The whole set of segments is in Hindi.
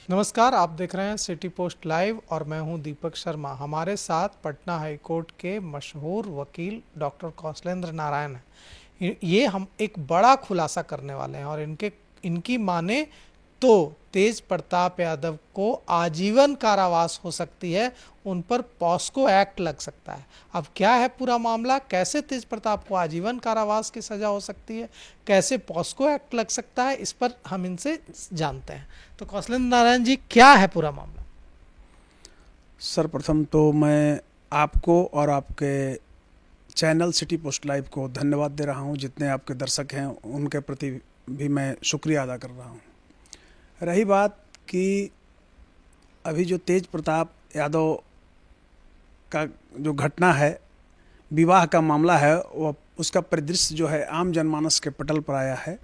नमस्कार, आप देख रहे हैं सिटी पोस्ट लाइव और मैं हूं दीपक शर्मा। हमारे साथ पटना हाई कोर्ट के मशहूर वकील डॉक्टर कौशलेंद्र नारायण हैं। ये हम एक बड़ा खुलासा करने वाले हैं और इनकी माने तो तेज प्रताप यादव को आजीवन कारावास हो सकती है, उन पर पॉस्को एक्ट लग सकता है। अब क्या है पूरा मामला, कैसे तेज प्रताप को आजीवन कारावास की सजा हो सकती है, कैसे पॉस्को एक्ट लग सकता है, इस पर हम इनसे जानते हैं। तो कौशलेंद्र नारायण जी, क्या है पूरा मामला? सर्वप्रथम तो मैं आपको और आपके चैनल सिटी पोस्ट लाइव को धन्यवाद दे रहा हूं। जितने आपके दर्शक हैं उनके प्रति भी मैं शुक्रिया अदा कर रहा हूं। रही बात कि अभी जो तेज प्रताप यादव का जो घटना है, विवाह का मामला है, वो उसका परिदृश्य जो है आम जनमानस के पटल पर आया है।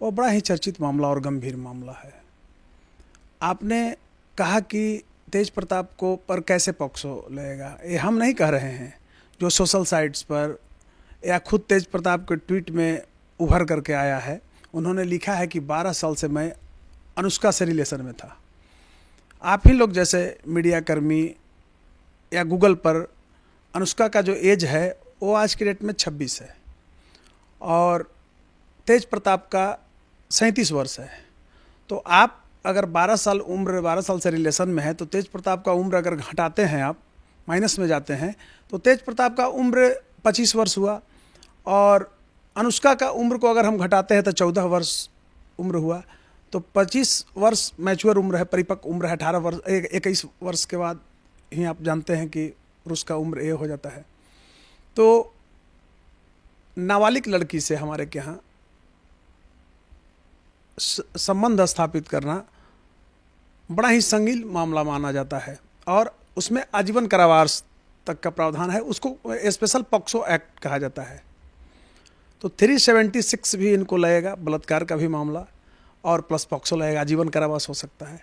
वो बड़ा ही चर्चित मामला और गंभीर मामला है। आपने कहा कि तेज प्रताप को पर कैसे पॉक्सो लगेगा, ये हम नहीं कह रहे हैं। जो सोशल साइट्स पर या खुद तेज प्रताप के ट्वीट में उभर करके आया है, उन्होंने लिखा है कि 12 साल से मैं अनुष्का से रिलेशन में था। आप ही लोग जैसे मीडिया कर्मी या गूगल पर अनुष्का का जो एज है वो आज की डेट में 26 है और तेज प्रताप का 37 वर्ष है। तो आप अगर 12 साल से रिलेशन में है तो तेज प्रताप का उम्र अगर घटाते हैं, आप माइनस में जाते हैं, तो तेज प्रताप का उम्र 25 वर्ष हुआ और अनुष्का का उम्र को अगर हम घटाते हैं तो 14 वर्ष उम्र हुआ। तो 25 वर्ष मैच्योर उम्र है, परिपक्व उम्र है। 21 वर्ष के बाद ही आप जानते हैं कि पुरुष का उम्र ये हो जाता है। तो नाबालिग लड़की से हमारे के यहाँ संबंध स्थापित करना बड़ा ही संगीन मामला माना जाता है और उसमें आजीवन कारावास तक का प्रावधान है। उसको स्पेशल पॉक्सो एक्ट कहा जाता है। तो 376 भी इनको लगेगा, बलात्कार का भी मामला, और प्लस पॉक्सो लगेगा, आजीवन कारावास हो सकता है।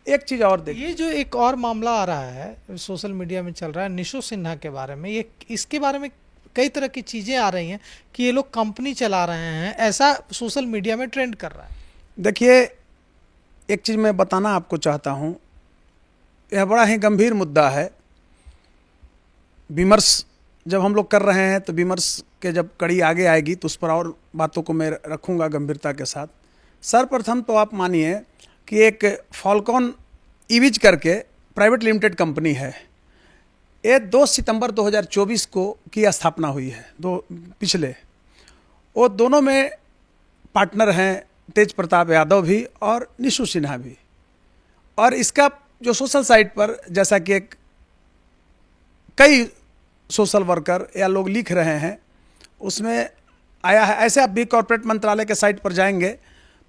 एक चीज़ और देखिए, ये जो एक और मामला आ रहा है सोशल मीडिया में चल रहा है निशु सिन्हा के बारे में, ये इसके बारे में कई तरह की चीज़ें आ रही हैं कि ये लोग कंपनी चला रहे हैं, ऐसा सोशल मीडिया में ट्रेंड कर रहा है। देखिए एक चीज़ मैं बताना आपको चाहता हूँ, यह बड़ा ही गंभीर मुद्दा है। विमर्श जब हम लोग कर रहे हैं तो विमर्श के जब कड़ी आगे आएगी तो उस पर और बातों को मैं रखूँगा गंभीरता के साथ। सर्वप्रथम तो आप मानिए कि एक फॉल्कॉन ईविज करके प्राइवेट लिमिटेड कंपनी है। ये 2 सितंबर 2024 को की स्थापना हुई है। पिछले वो दोनों में पार्टनर हैं तेज प्रताप यादव भी और निशु सिन्हा भी। और इसका जो सोशल साइट पर, जैसा कि कई सोशल वर्कर या लोग लिख रहे हैं, उसमें आया है। ऐसे आप भी कॉर्पोरेट मंत्रालय के साइट पर जाएंगे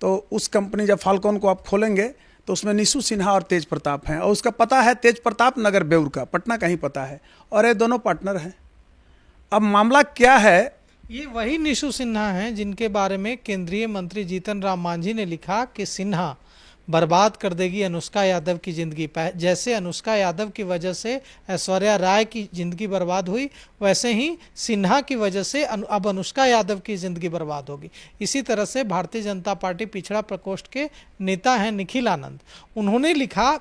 तो उस कंपनी जब फाल्कॉन को आप खोलेंगे तो उसमें निशु सिन्हा और तेज प्रताप हैं और उसका पता है तेज प्रताप नगर बेउर का, पटना का ही पता है, और ये दोनों पार्टनर हैं। अब मामला क्या है, ये वही निशु सिन्हा हैं जिनके बारे में केंद्रीय मंत्री जीतन राम मांझी ने लिखा कि सिन्हा बर्बाद कर देगी अनुष्का यादव की जिंदगी। जैसे अनुष्का यादव की वजह से ऐश्वर्या राय की जिंदगी बर्बाद हुई, वैसे ही सिन्हा की वजह से अब अनुष्का यादव की जिंदगी बर्बाद होगी। इसी तरह से भारतीय जनता पार्टी पिछड़ा प्रकोष्ठ के नेता हैं निखिल आनंद, उन्होंने लिखा,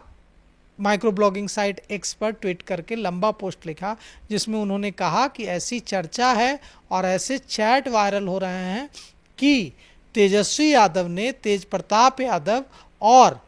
माइक्रो ब्लॉगिंग साइट एक्स पर ट्वीट करके लंबा पोस्ट लिखा जिसमें उन्होंने कहा कि ऐसी चर्चा है और ऐसे चैट वायरल हो रहे हैं कि तेजस्वी यादव ने तेज प्रताप यादव और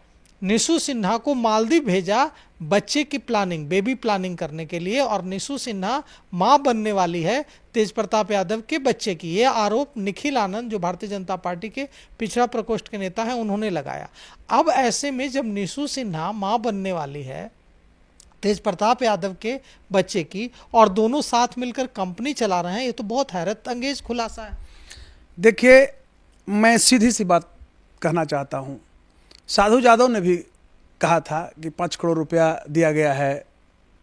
निशु सिन्हा को मालदीव भेजा बच्चे की प्लानिंग, बेबी प्लानिंग करने के लिए, और निशु सिन्हा मां बनने वाली है तेज प्रताप यादव के बच्चे की। ये आरोप निखिल आनंद, जो भारतीय जनता पार्टी के पिछड़ा प्रकोष्ठ के नेता हैं, उन्होंने लगाया। अब ऐसे में जब निशु सिन्हा मां बनने वाली है तेज प्रताप यादव के बच्चे की और दोनों साथ मिलकर कंपनी चला रहे हैं, ये तो बहुत हैरत अंगेज खुलासा है। देखिए मैं सीधी सी बात कहना चाहता हूँ। साधु यादव ने भी कहा था कि 5 करोड़ रुपया दिया गया है,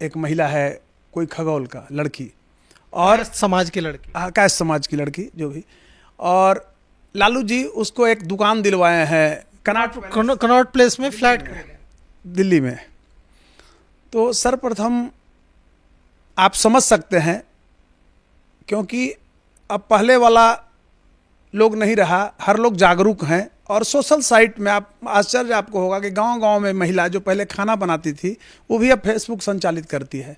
एक महिला है कोई खगौल का लड़की और समाज की लड़की, कैश समाज की लड़की जो भी, और लालू जी उसको एक दुकान दिलवाए हैं कनॉट प्लेस में फ्लैट दिल्ली में। तो सर्वप्रथम आप समझ सकते हैं, क्योंकि अब पहले वाला लोग नहीं रहा, हर लोग जागरूक हैं। और सोशल साइट में आप आश्चर्य आपको होगा कि गांव-गांव में महिला जो पहले खाना बनाती थी वो भी अब फेसबुक संचालित करती है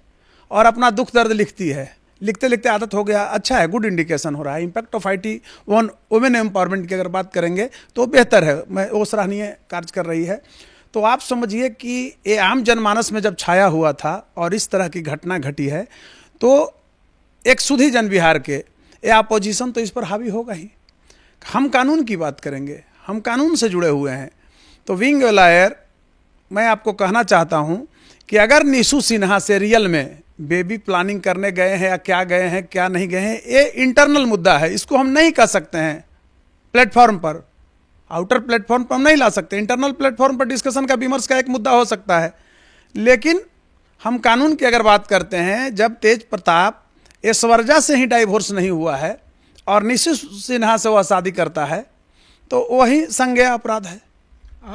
और अपना दुख दर्द लिखती है। लिखते लिखते आदत हो गया, अच्छा है, गुड इंडिकेशन हो रहा है। Impact of IT one women empowerment की अगर बात करेंगे तो बेहतर है, मैं वो सराहनीय कार्य कर रही है। तो आप समझिए कि ये आम जनमानस में जब छाया हुआ था और इस तरह की घटना घटी है तो एक सुधी जन बिहार के ये अपोजिशन तो इस पर हावी होगा ही। हम कानून की बात करेंगे, हम कानून से जुड़े हुए हैं। तो विंग लॉयर, मैं आपको कहना चाहता हूँ कि अगर निशु सिन्हा से रियल में बेबी प्लानिंग करने गए हैं या क्या गए हैं क्या नहीं गए हैं, ये इंटरनल मुद्दा है, इसको हम नहीं कह सकते हैं प्लेटफॉर्म पर, आउटर प्लेटफॉर्म पर हम नहीं ला सकते। इंटरनल प्लेटफॉर्म पर डिस्कशन का विमर्श का एक मुद्दा हो सकता है, लेकिन हम कानून की अगर बात करते हैं, जब तेज प्रताप ऐश्वर्या से ही डाइवोर्स नहीं हुआ है और निशु सिन्हा से वह शादी करता है तो वही संज्ञेय अपराध है।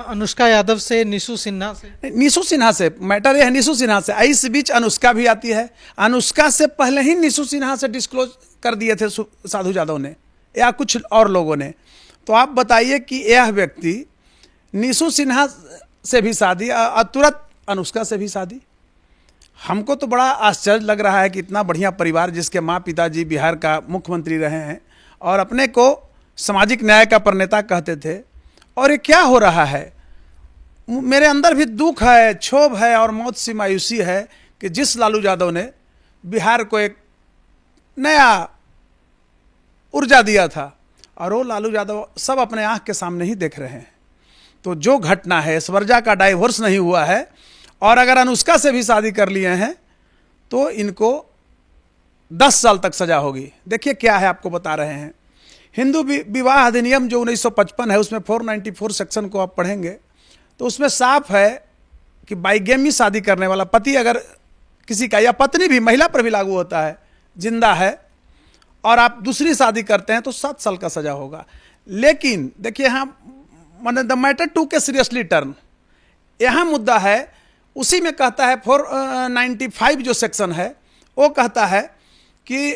अनुष्का यादव से, निशु सिन्हा से, निशु सिन्हा से मैटर यह है, निशु सिन्हा से। इस बीच अनुष्का भी आती है। अनुष्का से पहले ही निशु सिन्हा से डिस्क्लोज कर दिए थे साधु यादव ने या कुछ और लोगों ने। तो आप बताइए कि यह व्यक्ति निशु सिन्हा से भी शादी और तुरंत अनुष्का से भी शादी। हमको तो बड़ा आश्चर्य लग रहा है कि इतना बढ़िया परिवार जिसके माँ पिताजी बिहार का मुख्यमंत्री रहे हैं और अपने को सामाजिक न्याय का प्रणेता कहते थे, और ये क्या हो रहा है। मेरे अंदर भी दुख है, क्षोभ है और मौत सी मायूसी है कि जिस लालू यादव ने बिहार को एक नया ऊर्जा दिया था और वो लालू यादव सब अपने आंख के सामने ही देख रहे हैं। तो जो घटना है, ऐश्वर्या का डाइवोर्स नहीं हुआ है और अगर अनुष्का से भी शादी कर लिए हैं तो इनको 10 साल तक सजा होगी। देखिए क्या है, आपको बता रहे हैं। हिंदू विवाह अधिनियम जो 1955 है उसमें 494 सेक्शन को आप पढ़ेंगे तो उसमें साफ है कि बाइगेमी शादी करने वाला पति अगर किसी का, या पत्नी भी, महिला पर भी लागू होता है, जिंदा है और आप दूसरी शादी करते हैं तो 7 साल का सजा होगा। लेकिन देखिए यहाँ द मैटर टू के सीरियसली टर्न, यहाँ मुद्दा है उसी में कहता है 495 जो सेक्शन है वो कहता है कि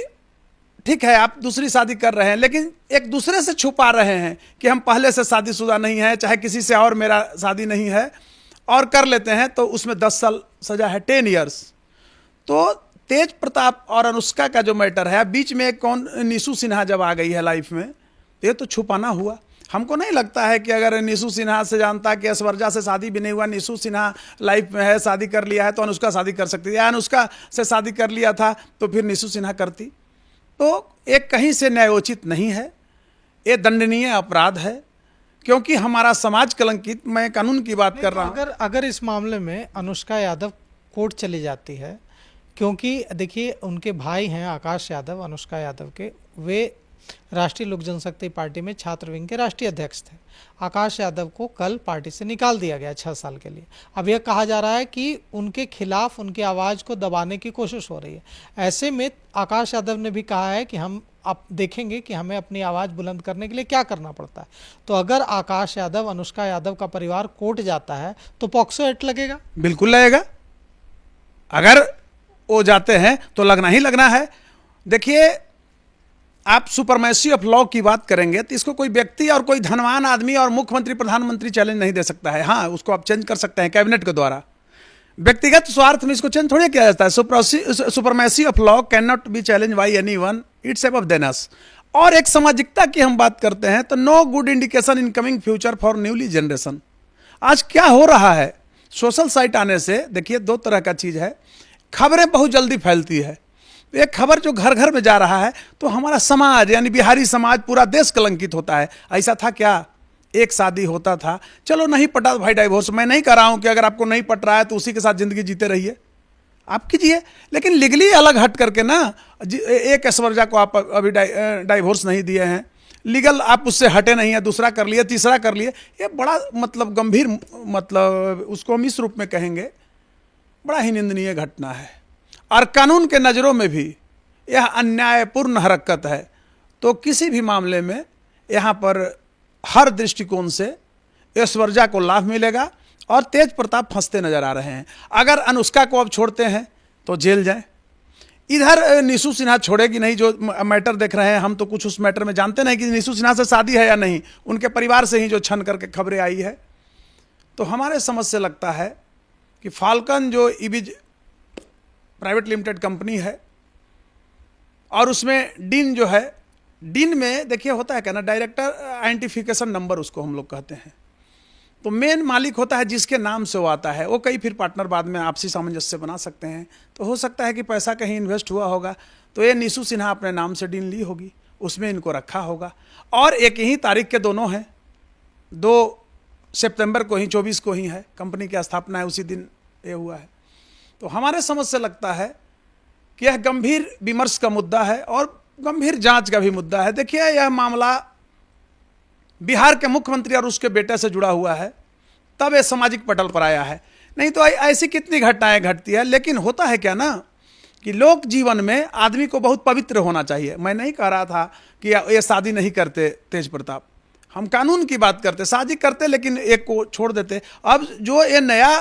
ठीक है आप दूसरी शादी कर रहे हैं लेकिन एक दूसरे से छुपा रहे हैं कि हम पहले से शादीशुदा नहीं है, चाहे किसी से और मेरा शादी नहीं है, और कर लेते हैं तो उसमें 10 साल सजा है, 10 ईयर्स। तो तेज प्रताप और अनुष्का का जो मैटर है, बीच में कौन निशु सिन्हा जब आ गई है लाइफ में, ये तो छुपाना हुआ। हमको नहीं लगता है कि अगर निशु सिन्हा से जानता कि ऐश्वर्या से शादी भी नहीं हुआ, निशु सिन्हा लाइफ में है, शादी कर लिया है तो अनुष्का शादी कर सकती थी, या अनुष्का से शादी कर लिया था तो फिर निशु सिन्हा करती। तो एक कहीं से न्यायोचित नहीं है, ये दंडनीय अपराध है क्योंकि हमारा समाज कलंकित। मैं कानून की बात कर रहा हूँ। अगर इस मामले में अनुष्का यादव कोर्ट चली जाती है, क्योंकि देखिए उनके भाई हैं आकाश यादव, अनुष्का यादव के, वे राष्ट्रीय लोक जनशक्ति पार्टी में छात्र विंग के राष्ट्रीय अध्यक्ष थे। आकाश यादव को कल पार्टी से निकाल दिया गया 6 साल के लिए। अब यह कहा जा रहा है कि उनके खिलाफ उनकी आवाज़ को दबाने की कोशिश हो रही है। ऐसे में आकाश यादव ने भी कहा है कि हम अब देखेंगे कि हमें अपनी आवाज़ बुलंद करने के लिए क्या करना पड़ता है। तो अगर आकाश यादव, अनुष्का यादव का परिवार कोर्ट जाता है तो पॉक्सो एक्ट लगेगा? बिल्कुल लगेगा। अगर वो जाते हैं तो लगना ही लगना है। देखिए आप सुपरमेसी ऑफ लॉ की बात करेंगे तो इसको कोई व्यक्ति और कोई धनवान आदमी और मुख्यमंत्री प्रधानमंत्री चैलेंज नहीं दे सकता है। हाँ, उसको आप चेंज कर सकते हैं कैबिनेट के द्वारा। व्यक्तिगत स्वार्थ में इसको चेंज थोड़ी किया जाता है। Supremacy of law can not be challenge by anyone, it's above then us. और एक सामाजिकता की हम बात करते हैं तो no good indication in coming future for newly generation. आज क्या हो रहा है, सोशल साइट आने से देखिए 2 तरह का चीज़ है। खबरें बहुत जल्दी फैलती है। एक खबर जो घर घर में जा रहा है तो हमारा समाज यानी बिहारी समाज, पूरा देश कलंकित होता है। ऐसा था क्या, एक शादी होता था, चलो नहीं पटा भाई डाइवोर्स। मैं नहीं कह रहा हूं कि अगर आपको नहीं पट रहा है तो उसी के साथ जिंदगी जीते रहिए, आप कीजिए, लेकिन लीगली अलग हट करके ना। एक ऐश्वर्या को आप अभी डाइवोर्स नहीं दिए हैं, लीगल आप उससे हटे नहीं है, दूसरा कर लिए, तीसरा कर लिए, ये बड़ा मतलब गंभीर, मतलब उसको हम इस रूप में कहेंगे बड़ा ही निंदनीय घटना है और कानून के नज़रों में भी यह अन्यायपूर्ण हरकत है। तो किसी भी मामले में यहाँ पर हर दृष्टिकोण से ऐश्वर्या को लाभ मिलेगा और तेज प्रताप फंसते नजर आ रहे हैं। अगर अनुष्का को अब छोड़ते हैं तो जेल जाए, इधर निशु सिन्हा छोड़ेगी नहीं। जो मैटर देख रहे हैं हम तो कुछ उस मैटर में जानते नहीं कि निशु सिन्हा से शादी है या नहीं, उनके परिवार से ही जो छन करके खबरें आई है। तो हमारे समझ से लगता है कि फाल्कन जो इबिज प्राइवेट लिमिटेड कंपनी है और उसमें डीन जो है, डीन में देखिए होता है क्या ना, डायरेक्टर आइडेंटिफिकेशन नंबर उसको हम लोग कहते हैं। तो मेन मालिक होता है जिसके नाम से वो आता है, वो कई फिर पार्टनर बाद में आपसी सामंजस्य बना सकते हैं। तो हो सकता है कि पैसा कहीं इन्वेस्ट हुआ होगा, तो ये निशु सिन्हा अपने नाम से डीन ली होगी, उसमें इनको रखा होगा। और एक ही तारीख के दोनों हैं, 2 सितंबर को ही, 24 को ही है कंपनी की स्थापना है, उसी दिन ये हुआ है। तो हमारे समझ से लगता है कि यह गंभीर विमर्श का मुद्दा है और गंभीर जांच का भी मुद्दा है। देखिए यह मामला बिहार के मुख्यमंत्री और उसके बेटे से जुड़ा हुआ है, तब यह सामाजिक पटल पर आया है, नहीं तो ऐसी कितनी घटनाएं घटती है। लेकिन होता है क्या ना कि लोक जीवन में आदमी को बहुत पवित्र होना चाहिए। मैं नहीं कह रहा था कि ये शादी नहीं करते तेज प्रताप, हम कानून की बात करते, शादी करते लेकिन एक को छोड़ देते। अब जो ये नया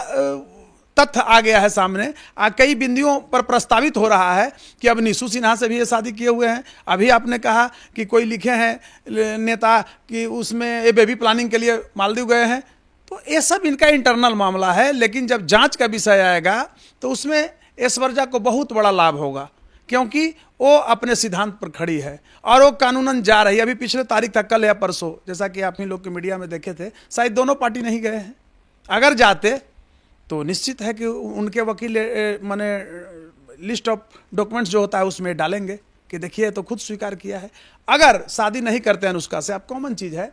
तथ्य आ गया है सामने, कई बिंदुओं पर प्रस्तावित हो रहा है कि अब निशु सिन्हा से भी ये शादी किए हुए हैं। अभी आपने कहा कि कोई लिखे हैं नेता कि उसमें ये बेबी प्लानिंग के लिए मालदीव गए हैं, तो ये सब इनका इंटरनल मामला है। लेकिन जब जांच का विषय आएगा तो उसमें ऐश्वर्या को बहुत बड़ा लाभ होगा, क्योंकि वो अपने सिद्धांत पर खड़ी है और वो कानूनन जा रही है। अभी पिछले तारीख था, कल या परसों, जैसा कि आप ही लोग के मीडिया में देखे थे, शायद दोनों पार्टी नहीं गए हैं। अगर जाते तो निश्चित है कि उनके वकील माने लिस्ट ऑफ डॉक्यूमेंट्स जो होता है उसमें डालेंगे कि देखिए तो खुद स्वीकार किया है। अगर शादी नहीं करते अनुष्का से, अब कॉमन चीज़ है,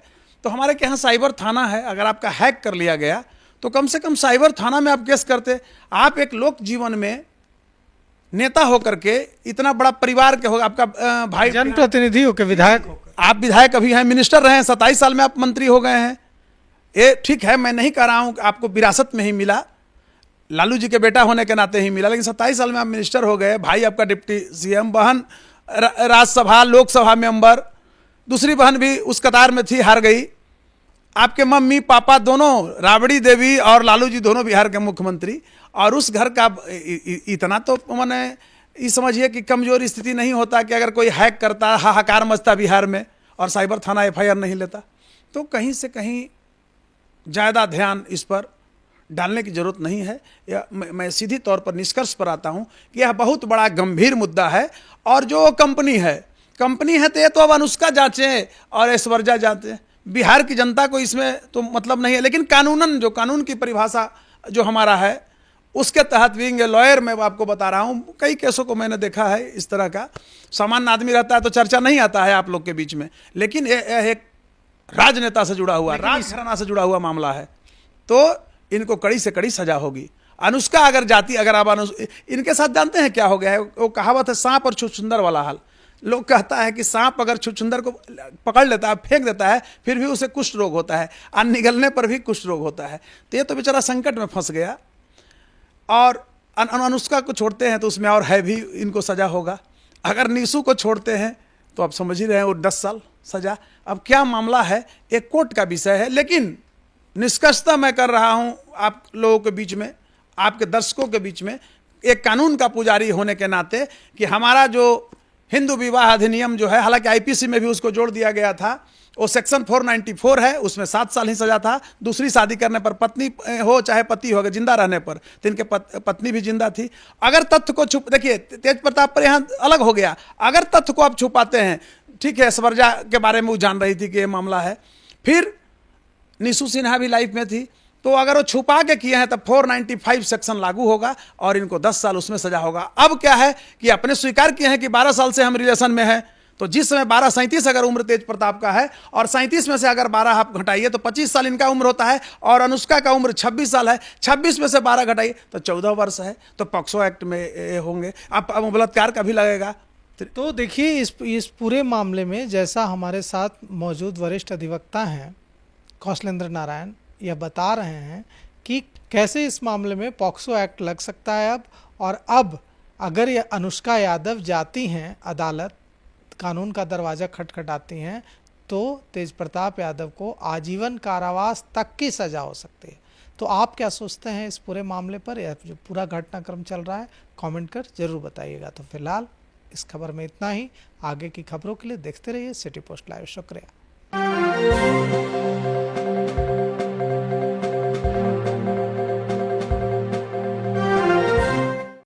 तो हमारे के यहाँ साइबर थाना है, अगर आपका हैक कर लिया गया तो कम से कम साइबर थाना में आप केस करते। आप एक लोक जीवन में नेता होकर के, इतना बड़ा परिवार के हो, आपका भाई जनप्रतिनिधि हो के विधायक हो, आप विधायक अभी हैं, मिनिस्टर रहे हैं, 27 साल में आप मंत्री हो गए हैं। ये ठीक है, मैं नहीं कह रहा हूँ आपको विरासत में ही मिला, लालू जी के बेटा होने के नाते ही मिला, लेकिन 27 साल में आप मिनिस्टर हो गए, भाई आपका डिप्टी सीएम, बहन राज्यसभा लोकसभा मेंबर, दूसरी बहन भी उस कतार में थी, हार गई। आपके मम्मी पापा दोनों, राबड़ी देवी और लालू जी दोनों बिहार के मुख्यमंत्री, और उस घर का इतना तो मैंने ये समझिए कि कमजोर स्थिति नहीं होता कि अगर कोई हैक करता, हाहाकार मचता बिहार में और साइबर थाना एफआईआर नहीं लेता। तो कहीं से कहीं ज़्यादा ध्यान इस पर डालने की जरूरत नहीं है। या मैं सीधी तौर पर निष्कर्ष पर आता हूं कि यह बहुत बड़ा गंभीर मुद्दा है। और जो कंपनी है तो ये तो अब अनुष्का जांचे और ऐश्वर्या जांचे, बिहार की जनता को इसमें तो मतलब नहीं है। लेकिन कानूनन, जो कानून की परिभाषा जो हमारा है उसके तहत बीइंग ए लॉयर, मैं आपको बता रहा हूँ, कई केसों को मैंने देखा है इस तरह का। सामान्य आदमी रहता है तो चर्चा नहीं आता है आप लोग के बीच में, लेकिन यह एक राजनेता से जुड़ा हुआ, राजघराना से जुड़ा हुआ मामला है, तो इनको कड़ी से कड़ी सजा होगी। अनुष्का अगर जाती, अगर आप इनके साथ जानते हैं क्या हो गया है, वो कहावत है सांप और छुछुंदर वाला हाल। लोग कहता है कि सांप अगर छुछुंदर को पकड़ लेता है, फेंक देता है, फिर भी उसे कुष्ठ रोग होता है, और निगलने पर भी कुष्ठ रोग होता है। तो ये तो बेचारा संकट में फंस गया। और अनुष्का को छोड़ते हैं तो उसमें और है भी, इनको सजा होगा। अगर निशु को छोड़ते हैं तो आप समझ ही रहे हैं वो 10 साल सजा। अब क्या मामला है, एक कोर्ट का विषय है। लेकिन निष्कर्षता मैं कर रहा हूं आप लोगों के बीच में, आपके दर्शकों के बीच में, एक कानून का पुजारी होने के नाते, कि हमारा जो हिंदू विवाह अधिनियम जो है, हालांकि आईपीसी में भी उसको जोड़ दिया गया था, वो सेक्शन 494 है, उसमें 7 साल ही सजा था। दूसरी शादी करने पर, पत्नी हो चाहे पति हो, जिंदा रहने पर, तो इनके पत्नी भी जिंदा थी। अगर तथ्य को छुप, देखिए तेज प्रताप पर यहाँ अलग हो गया, अगर तथ्य को आप छुपाते हैं, ठीक है, ऐश्वर्या के बारे में वो जान रही थी कि ये मामला है, फिर निशु सिन्हा भी लाइफ में थी, तो अगर वो छुपा के किए हैं तो 495 सेक्शन लागू होगा और इनको 10 साल उसमें सजा होगा। अब क्या है कि अपने स्वीकार किए हैं कि 12 साल से हम रिलेशन में हैं, तो जिस समय 12-37 अगर उम्र तेज प्रताप का है, और 37 में से अगर 12 आप घटाइए तो 25 साल इनका उम्र होता है, और अनुष्का का उम्र 26 साल है, 26 में से 12 घटाइए तो 14 वर्ष है, तो पॉक्सो एक्ट में होंगे। अब बलात्कार का भी लगेगा। तो देखिए इस पूरे मामले में, जैसा हमारे साथ मौजूद वरिष्ठ अधिवक्ता हैं कौशलेंद्र नारायण, यह बता रहे हैं कि कैसे इस मामले में पॉक्सो एक्ट लग सकता है अब। और अब अगर ये अनुष्का यादव जाती हैं अदालत, कानून का दरवाज़ा खटखटाती हैं, तो तेज प्रताप यादव को आजीवन कारावास तक की सज़ा हो सकती है। तो आप क्या सोचते हैं इस पूरे मामले पर, या जो पूरा घटनाक्रम चल रहा है, कमेंट कर जरूर बताइएगा। तो फिलहाल इस खबर में इतना ही। आगे की खबरों के लिए देखते रहिए सिटी पोस्ट लाइव। शुक्रिया।